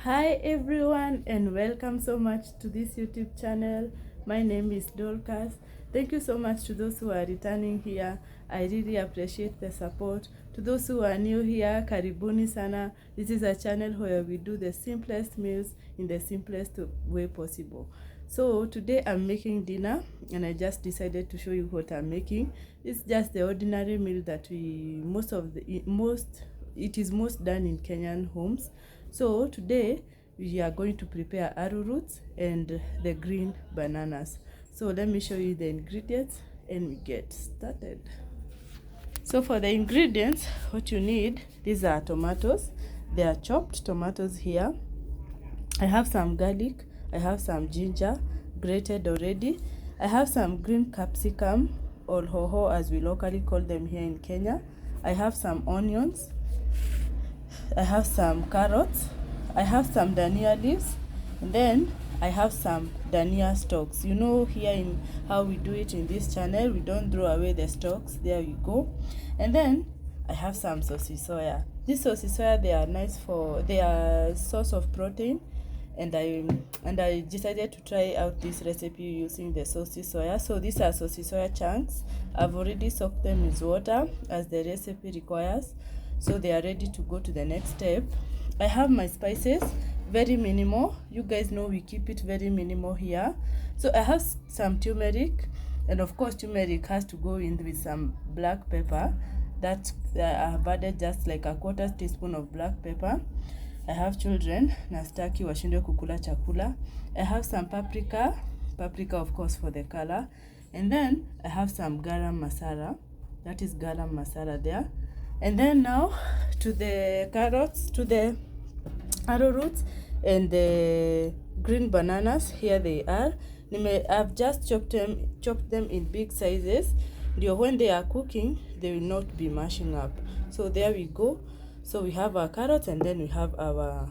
Hi everyone and welcome so much to this YouTube channel. My name is Dorcas. Thank you so much to those who are returning here. I really appreciate the support. To those who are new here, karibuni sana. This is a channel where we do the simplest meals in the simplest way possible. So today I'm making dinner and I just decided to show you what I'm making. It's just the ordinary meal that it is most done in Kenyan homes. So today we are going to prepare arrowroots and the green bananas. So let me show you the ingredients and we get started. So for the ingredients, what you need, these are tomatoes. They are chopped tomatoes here. I have some garlic, I have some ginger grated already. I have some green capsicum or hoho as we locally call them here in Kenya. I have some onions. I have some carrots, I have some dania leaves, and then I have some dania stalks. You know, here in how we do it in this channel, we don't throw away the stalks. There you go. And then I have some saucy soya. This saucy soya, they are source of protein, and I decided to try out this recipe using the saucy soya. So these are saucy soya chunks. I've already soaked them with water as the recipe requires. So they are ready to go to the next step. I have my spices, very minimal. You guys know we keep it very minimal here. So I have some turmeric, and of course turmeric has to go in with some black pepper. That I have added just like a quarter teaspoon of black pepper. I have children, nastaki washindwe kukula chakula. I have some paprika of course for the color. And then I have some garam masala, that is garam masala there. And then now to the carrots, to the arrowroots and the green bananas. Here they are. I've just chopped them in big sizes. When they are cooking, they will not be mashing up. So there we go. So we have our carrots, and then we have our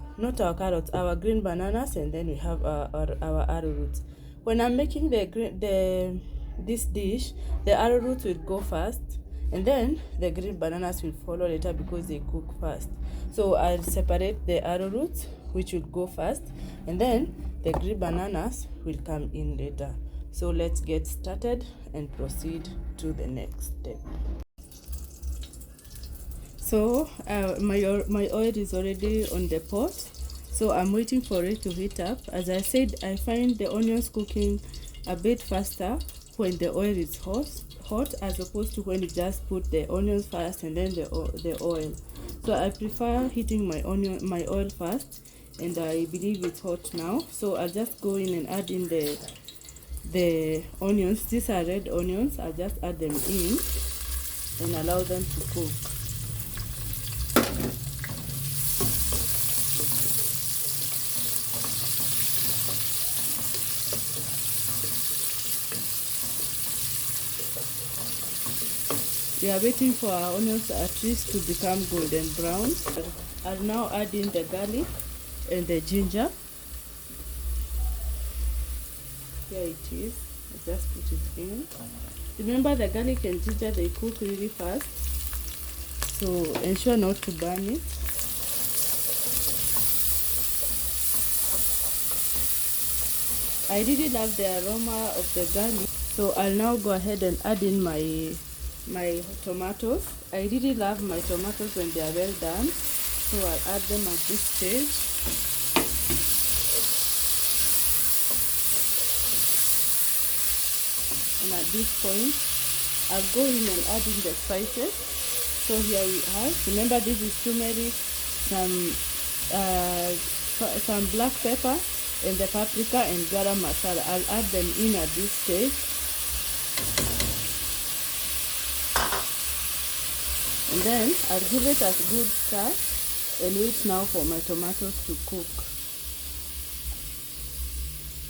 green bananas, and then we have our arrowroots. When I'm making this dish, the arrowroots will go first, and then the green bananas will follow later because they cook fast. So I'll separate the arrowroots, which will go first, and then the green bananas will come in later. So let's get started and proceed to the next step. So my oil is already on the pot, so I'm waiting for it to heat up. As I said, I find the onions cooking a bit faster when the oil is hot as opposed to when you just put the onions first and then the oil. So I prefer heating my oil first, and I believe it's hot now. So I'll just go in and add in the onions. These are red onions. I'll just add them in and allow them to cook. We are waiting for our onions at least to become golden brown. I'll now add in the garlic and the ginger. Here it is. I just put it in. Remember, the garlic and ginger, they cook really fast, so ensure not to burn it. I really love the aroma of the garlic, so I'll now go ahead and add in my tomatoes. I really love my tomatoes when they are well done, so I'll add them at this stage. And at this point, I'll go in and add in the spices. So here we are. Remember, this is turmeric, some black pepper, and the paprika and garam masala. I'll add them in at this stage. And then I'll give it a good stir and wait now for my tomatoes to cook.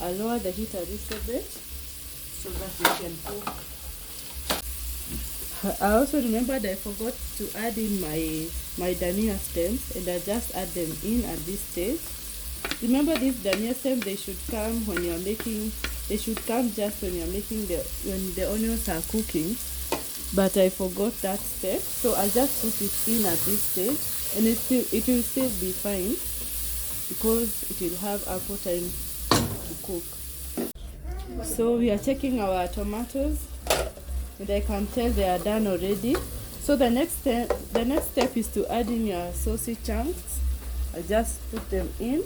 I'll lower the heat a little bit so that we can cook. I also remembered I forgot to add in my dania stems, and I just add them in at this stage. Remember, these dania stems, they should come when you're making. They should come just when you're making when the onions are cooking. But I forgot that step, so I'll just put it in at this stage, and it will still be fine. because it will have ample time to cook. So we are checking our tomatoes, and I can tell they are done already. So the next step is to add in your saucy chunks. I just put them in.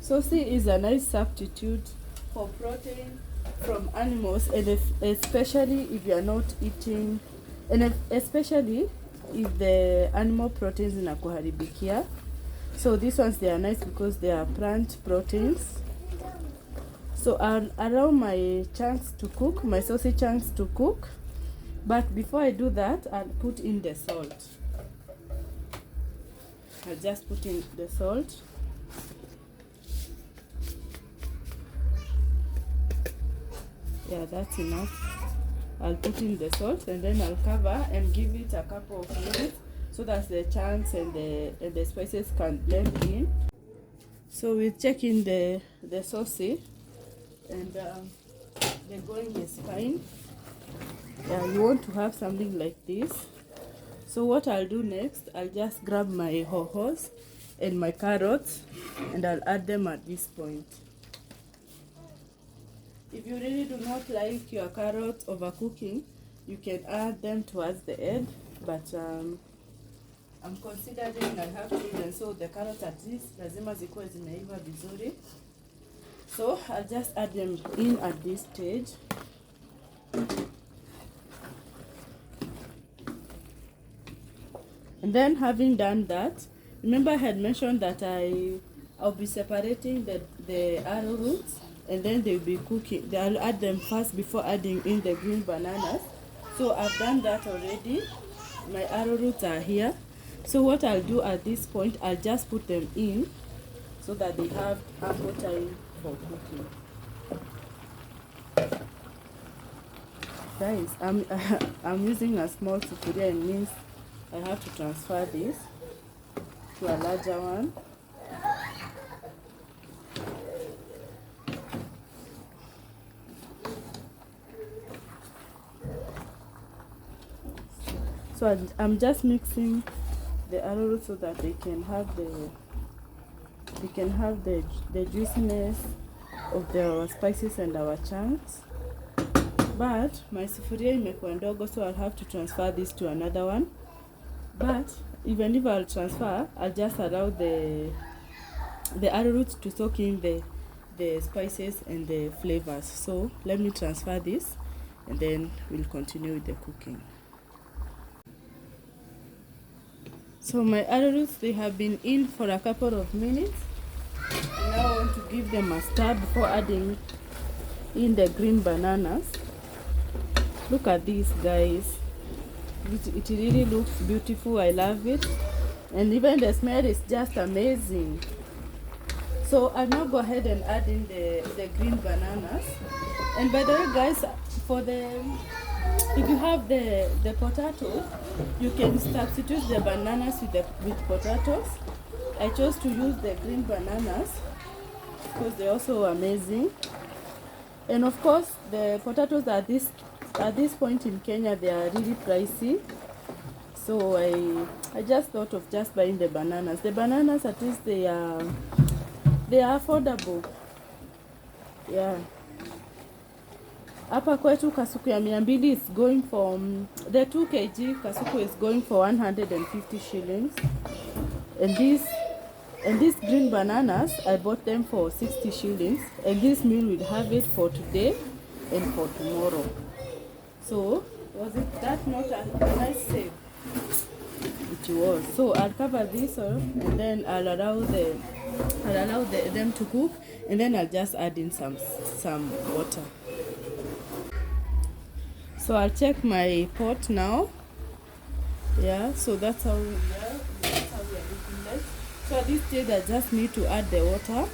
Saucy is a nice substitute for protein from animals, and especially if you are not eating, and especially if the animal proteins inakuharibikia. So these ones, they are nice because they are plant proteins. So I'll allow my chunks to cook, my saucy chunks to cook. But before I do that, I'll put in the salt. I'll just put in the salt. Yeah, that's enough. I'll put in the salt, and then I'll cover and give it a couple of minutes so that the chunks and the spices can blend in. So we'll check in the saucy, and the going is fine. Yeah, you want to have something like this. So what I'll do next, I'll just grab my hohos and my carrots, and I'll add them at this point. If you really do not like your carrots overcooking, you can add them towards the end, but I'm considering I have children, so the carrots at least lazima zikuwe zimeiva vizuri. So I'll just add them in at this stage. And then, having done that, remember I had mentioned that I'll be separating the arrowroots, and then they'll be cooking. I'll add them first before adding in the green bananas. So I've done that already. My arrowroots are here. So what I'll do at this point, I'll just put them in so that they have ample time for cooking. Guys, I'm using a small sufuria, and means I have to transfer this to a larger one. So I'm just mixing the arrowroot so that they can have the juiciness of the spices and our chunks. But my sufuria imekuwa ndogo, so I'll have to transfer this to another one. But even if I'll transfer, I'll just allow the arrowroot to soak in the spices and the flavors. So let me transfer this, and then we'll continue with the cooking. So my arrowroots, they have been in for a couple of minutes. And now I want to give them a stir before adding in the green bananas. Look at these, guys. It really looks beautiful. I love it, and even the smell is just amazing. So I'll now go ahead and add in the green bananas. And by the way, guys, if you have the potatoes, you can substitute the bananas with potatoes. I chose to use the green bananas because they're also amazing. And of course, the potatoes at this point in Kenya, they are really pricey. So I just thought of just buying the bananas. The bananas, at least they are affordable. Yeah. Hapa kwetu kasuku ya 200 is going for the 2 kg kasuku is going for 150 shillings. And these green bananas, I bought them for 60 shillings. And this meal will have it for today and for tomorrow. So was it that not a nice save? It was. So I'll cover this and then I'll allow them to cook, and then I'll just add in some water. So I'll check my pot now. Yeah, so that's how we are looking like. So at this stage, I just need to add the water.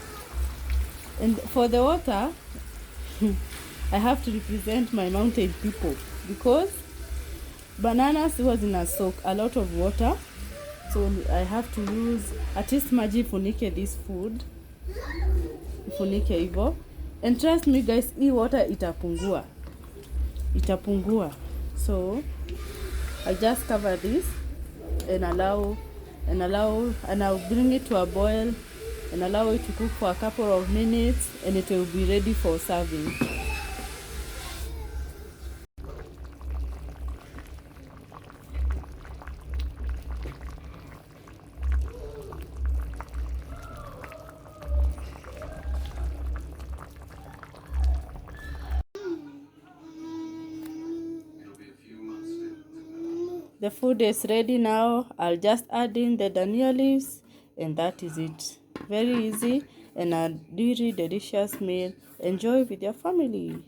And for the water, I have to represent my mountain people, because bananas was in a soak a lot of water. So I have to use at least maji funike this food. Funike hivyo. And trust me guys, hii water itapungua. So I'll just cover this and I'll bring it to a boil and allow it to cook for a couple of minutes, and it will be ready for serving. The food is ready now. I'll just add in the dhania leaves, and that is it. Very easy and a really delicious meal. Enjoy with your family.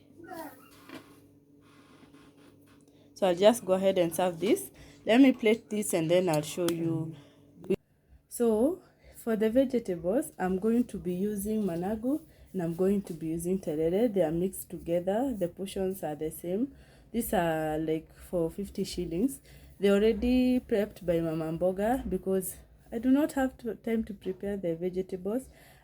So I'll just go ahead and serve this. Let me plate this and then I'll show you. So for the vegetables, I'm going to be using managu and I'm going to be using terere. They are mixed together. The portions are the same. These are like for 50 shillings. They're already prepped by Mama Mboga because I do not have time to prepare the vegetables.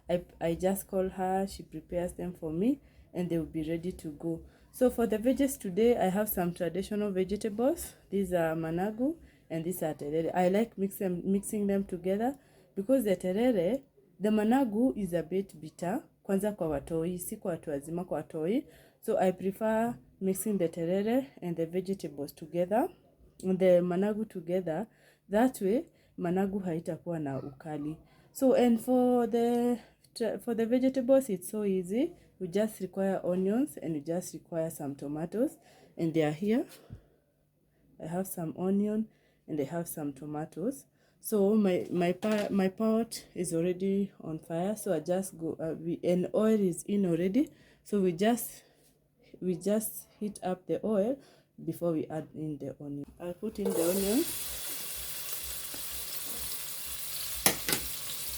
I just call her, she prepares them for me, and they will be ready to go. So for the veggies today, I have some traditional vegetables. These are managu and these are terere. I like mixing them together because the terere, the managu is a bit bitter. Kwanza kwa watoi, si kwa watu wazima, kwa watoi. So I prefer mixing the terere and the vegetables together, the managu together. That way managu haitakuwa na ukali. So and for the vegetables, it's so easy. We just require onions and we just require some tomatoes, and they are here. I have some onion and I have some tomatoes. So my pot is already on fire, so I just go and oil is in already, so we just heat up the oil before we add in the onion. I'll put in the onion,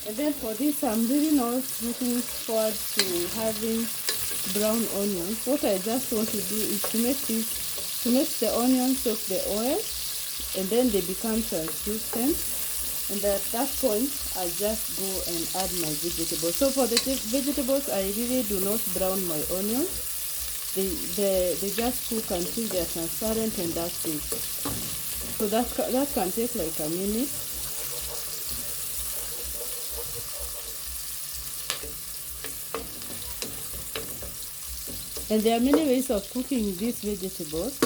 and then for this I'm really not looking forward to having brown onions. What I just want to do is to make the onions soak the oil, and then they become translucent, and at that point I'll just go and add my vegetables. So for the vegetables, I really do not brown my onions. They just cook until they are transparent, and that's it. So that can take like a minute. And there are many ways of cooking these vegetables,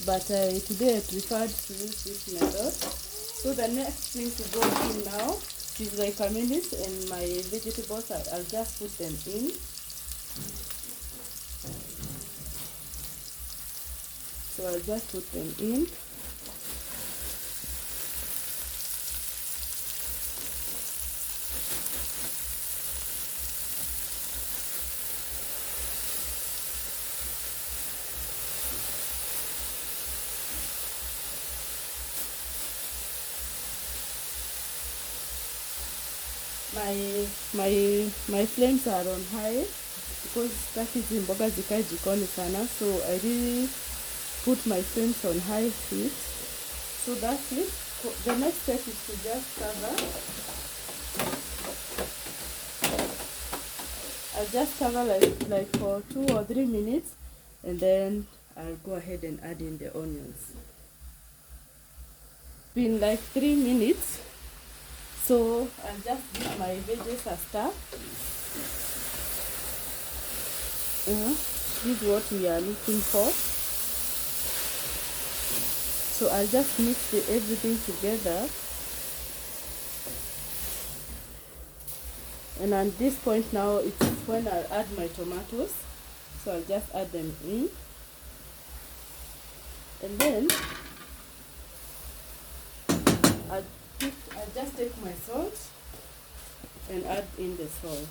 but today I preferred to use this method. So the next thing to go in now is like a minute, and my vegetables, I'll just put them in. So I'll just put them in. My flames are on high because sitaki hizi mboga zikae jikoni sana, so I really put my flames on high heat. So that's it. The next step is to just cover. I'll just cover like for 2 or 3 minutes, and then I'll go ahead and add in the onions. Been like 3 minutes. So I'll just give my veggies a stir. This is what we are looking for. So I'll just mix everything together. And at this point now, it's when I'll add my tomatoes. So I'll just add them in. And then I'll just take my salt and add in the salt.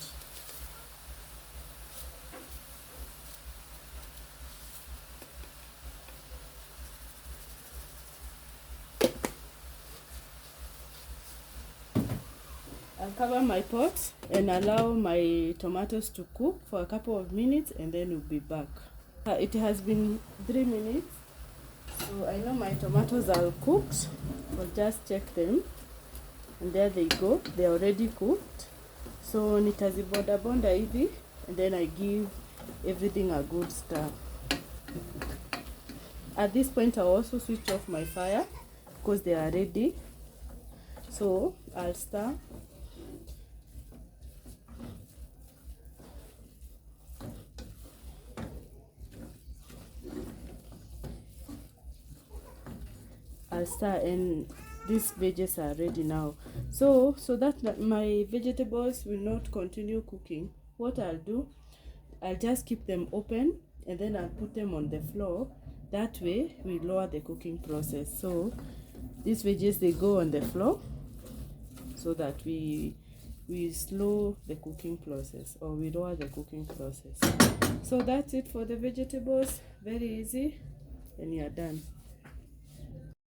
I'll cover my pot and allow my tomatoes to cook for a couple of minutes, and then we'll be back. It has been 3 minutes, so I know my tomatoes are cooked. I'll just check them, and there they go. They're already cooked. So nitazibonda bonda hivi, and then I give everything a good stir. At this point I'll also switch off my fire because they are ready. So I'll stir. And these veggies are ready now. So that my vegetables will not continue cooking, what I'll do, I'll just keep them open and then I'll put them on the floor. That way we lower the cooking process. So these veggies, they go on the floor so that we slow the cooking process, or we lower the cooking process. So that's it for the vegetables. Very easy, and you're done.